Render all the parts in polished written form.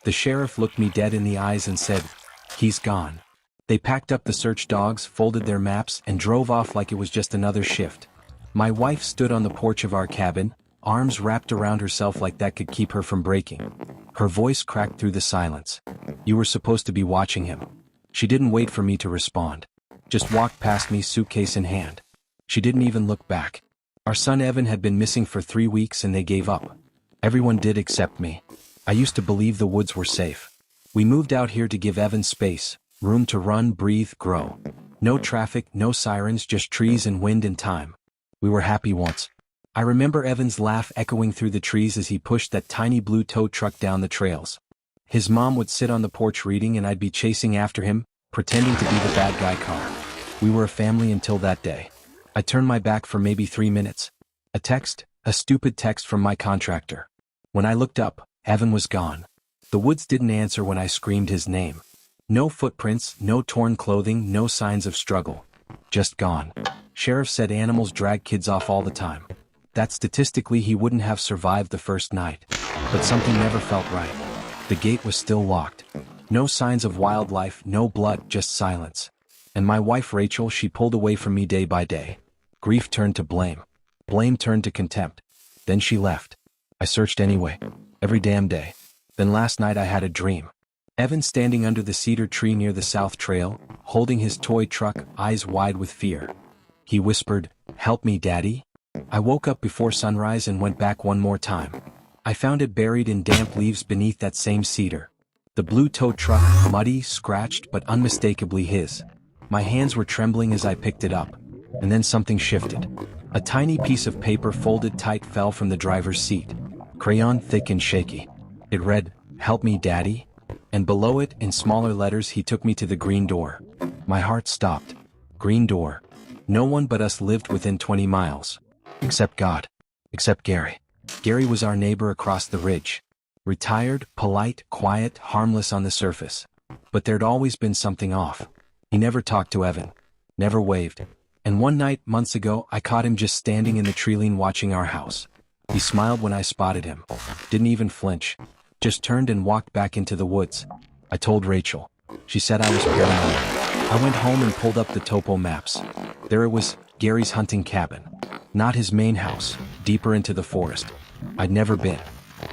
The sheriff looked me dead in the eyes and said, "He's gone." They packed up the search dogs, folded their maps, and drove off like it was just another shift. My wife stood on the porch of our cabin, arms wrapped around herself like that could keep her from breaking. Her voice cracked through the silence. "You were supposed to be watching him." She didn't wait for me to respond. Just walked past me, suitcase in hand. She didn't even look back. Our son Evan had been missing for 3 weeks and they gave up. Everyone did except me. I used to believe the woods were safe. We moved out here to give Evan space, room to run, breathe, grow. No traffic, no sirens, just trees and wind and time. We were happy once. I remember Evan's laugh echoing through the trees as he pushed that tiny blue tow truck down the trails. His mom would sit on the porch reading and I'd be chasing after him, pretending to be the bad guy car. We were a family until that day. I turned my back for maybe 3 minutes. A stupid text from my contractor. When I looked up, Evan was gone. The woods didn't answer when I screamed his name. No footprints, no torn clothing, no signs of struggle. Just gone. Sheriff said animals drag kids off all the time. That statistically he wouldn't have survived the first night. But something never felt right. The gate was still locked. No signs of wildlife, no blood, just silence. And my wife Rachel, she pulled away from me day by day. Grief turned to blame. Blame turned to contempt. Then she left. I searched anyway. Every damn day. Then last night I had a dream. Evan standing under the cedar tree near the South Trail, holding his toy truck, eyes wide with fear. He whispered, "Help me, Daddy." I woke up before sunrise and went back one more time. I found it buried in damp leaves beneath that same cedar. The blue tow truck, muddy, scratched, but unmistakably his. My hands were trembling as I picked it up. And then something shifted. A tiny piece of paper folded tight fell from the driver's seat. Crayon thick and shaky. It read, "Help me, Daddy." And below it, in smaller letters, he took me to the green door. My heart stopped. Green door. No one but us lived within 20 miles. Except God. Except Gary. Gary was our neighbor across the ridge. Retired, polite, quiet, harmless on the surface. But there'd always been something off. He never talked to Evan. Never waved. And one night, months ago, I caught him just standing in the treeline watching our house. He smiled when I spotted him. Didn't even flinch. Just turned and walked back into the woods. I told Rachel. She said I was paranoid. I went home and pulled up the topo maps. There it was, Gary's hunting cabin. Not his main house, deeper into the forest. I'd never been.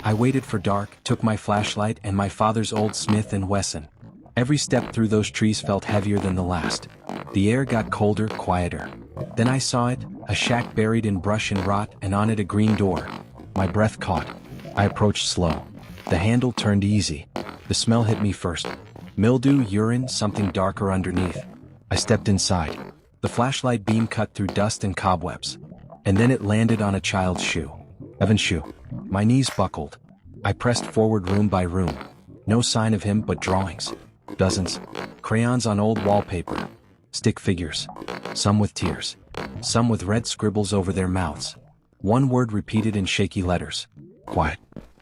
I waited for dark, took my flashlight and my father's old Smith & Wesson. Every step through those trees felt heavier than the last. The air got colder, quieter. Then I saw it, a shack buried in brush and rot, and on it a green door. My breath caught. I approached slow. The handle turned easy. The smell hit me first. Mildew, urine, something darker underneath. I stepped inside. The flashlight beam cut through dust and cobwebs. And then it landed on a child's shoe. Evan's shoe. My knees buckled. I pressed forward room by room. No sign of him but drawings. Dozens. Crayons on old wallpaper. Stick figures. Some with tears. Some with red scribbles over their mouths. One word repeated in shaky letters. Quiet.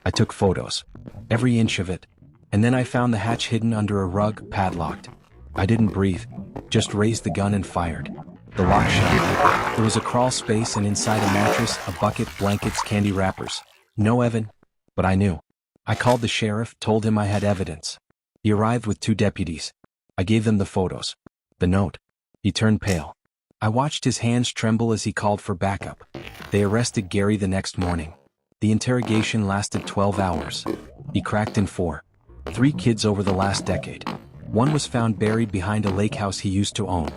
I took photos. Every inch of it. And then I found the hatch hidden under a rug, padlocked. I didn't breathe. Just raised the gun and fired. The lock shut. There was a crawl space and inside a mattress, a bucket, blankets, candy wrappers. No Evan. But I knew. I called the sheriff, told him I had evidence. He arrived with 2 deputies. I gave them the photos. The note. He turned pale. I watched his hands tremble as he called for backup. They arrested Gary the next morning. The interrogation lasted 12 hours. He cracked in 4. 3 kids over the last decade. One was found buried behind a lake house he used to own.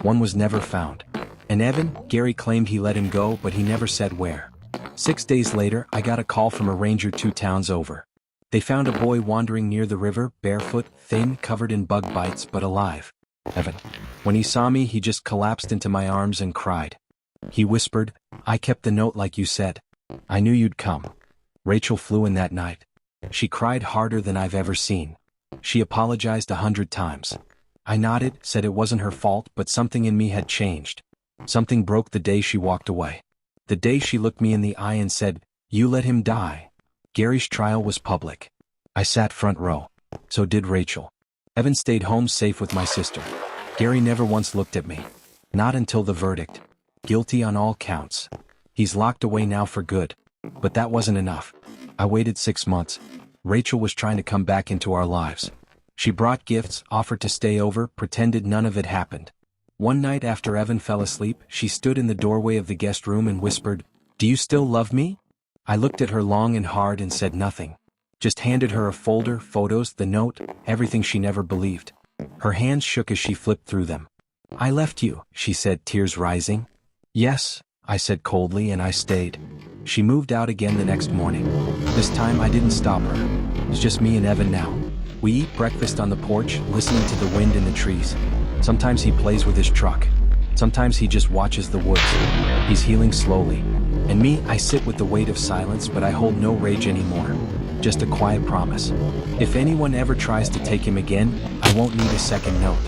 One was never found. And Evan, Gary claimed he let him go, but he never said where. 6 days later, I got a call from a ranger 2 towns over. They found a boy wandering near the river, barefoot, thin, covered in bug bites, but alive. Evan. When he saw me, he just collapsed into my arms and cried. He whispered, "I kept the note like you said. I knew you'd come." Rachel flew in that night. She cried harder than I've ever seen. She apologized 100 times. I nodded, said it wasn't her fault, but something in me had changed. Something broke the day she walked away. The day she looked me in the eye and said, "You let him die." Gary's trial was public. I sat front row. So did Rachel. Evan stayed home safe with my sister. Gary never once looked at me. Not until the verdict. Guilty on all counts. He's locked away now for good. But that wasn't enough. I waited 6 months. Rachel was trying to come back into our lives. She brought gifts, offered to stay over, pretended none of it happened. One night after Evan fell asleep, she stood in the doorway of the guest room and whispered, "Do you still love me?" I looked at her long and hard and said nothing. Just handed her a folder, photos, the note, everything she never believed. Her hands shook as she flipped through them. "I left you," she said, tears rising. "Yes," I said coldly, and I stayed. She moved out again the next morning. This time I didn't stop her. It's just me and Evan now. We eat breakfast on the porch, listening to the wind in the trees. Sometimes he plays with his truck. Sometimes he just watches the woods. He's healing slowly. And me, I sit with the weight of silence, but I hold no rage anymore. Just a quiet promise. If anyone ever tries to take him again, I won't need a second note.